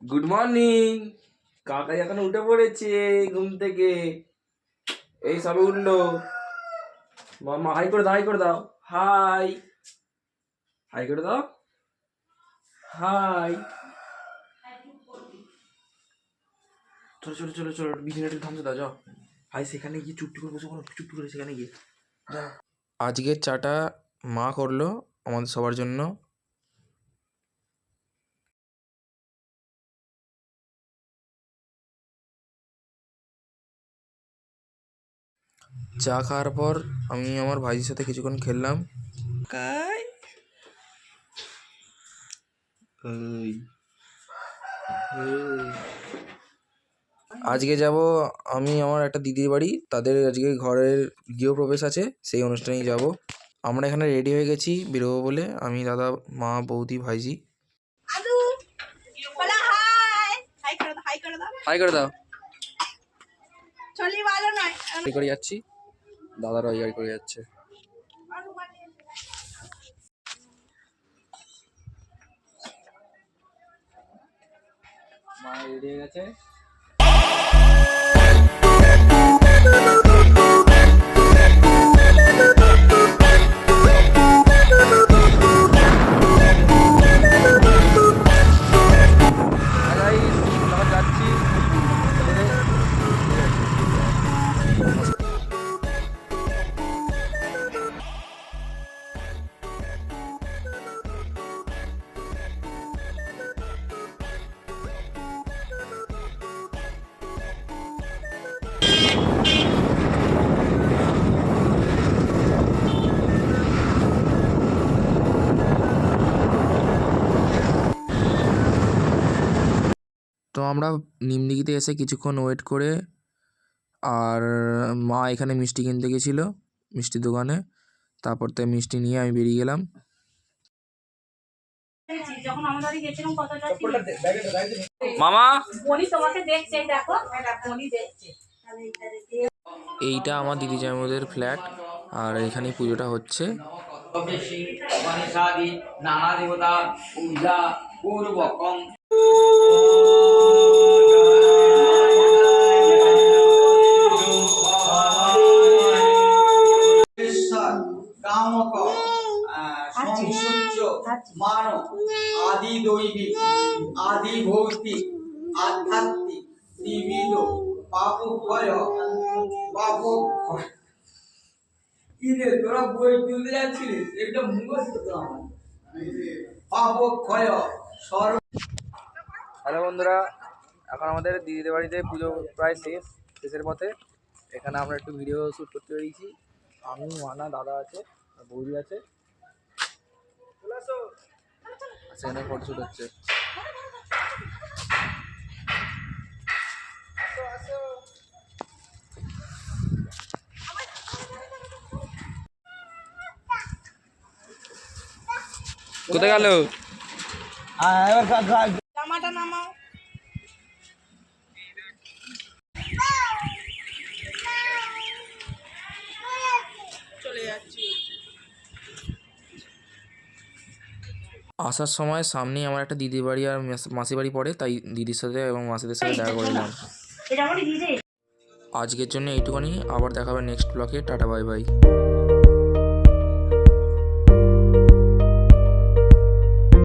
Good morning. কাকা এখন উঠে পড়েছে ঘুম থেকে, এই সবে উঠলো। মামা হাই করে দাও, হাই করে দাও, হাই হাই করে দাও, হাই। চলো চলো চলো চলো, বিছানাটা থামতে দাও, যাও। হাই, সেখানে গিয়ে চুপটি করে বসে, চুপটি করে সেখানে গিয়ে যাও। আজকের চাটা মা করলো আমাদের সবার জন্য। চা খাওয়ার পর আমি আমার ভাইয়ের সাথে কিছুক্ষণ খেললাম। আজকে যাব আমি আমার একটা দিদির বাড়ি, তাদের আজকে ঘরের গৃহপ্রবেশ আছে, সেই অনুষ্ঠানেই যাব। আমরা এখানে রেডি হয়ে গেছি বেরোবো বলে, আমি, দাদা, মা, বৌদি, ভাইজি। হাই করে দাও। গাড়ি করে যাচ্ছি, দাদারা ওই গাড়ি করে যাচ্ছে। মা রেডি হয়ে গেছে। তো আমরা নিমদিঘিতে এসে কিছুক্ষণ ওয়েট করে, আর মা এখানে মিষ্টি কিনতে গেছিলো মিষ্টির দোকানে, তারপর তো মিষ্টি নিয়ে আমি বেরিয়ে গেলাম। মামা, এইটা আমার দিদি জামাইদের ফ্ল্যাট, আর এখানেই পুজোটা হচ্ছে। নানা দেবতা পূজা পূর্বকম। মানব আদি দৈবিক আদি ভৌতিক আধ্যাত্মিক ত্রিবিধ পাপক্ষয় কি রে তোরা বই তুলতে যাচ্ছিলিস, এটা মুখস্থ তো আমার পাপক্ষয় সর্ব। হ্যালো বন্ধুরা, এখন আমাদের দিদিদের বাড়িতে পুজো প্রায় শেষের পথে। এখানে আমরা একটু ভিডিও শ্যুট করতে পেরেছি, আমি, মানা, দাদা আছে, বৌদি আছে, সেখানে ফটোশ্যুট হচ্ছে। কোথায় গেল? জামাটা নামাও। চলে যাচ্ছি। আসার সময় সামনেই আমার একটা দিদির বাড়ি আর মাসি বাড়ি পড়ে, তাই দিদির সাথে এবং মাসিদের সাথে দেখা করে নিলাম। আজকের জন্য এইটুকুনি, আবার দেখা হবে নেক্সট ব্লগে। Tata, bye bye.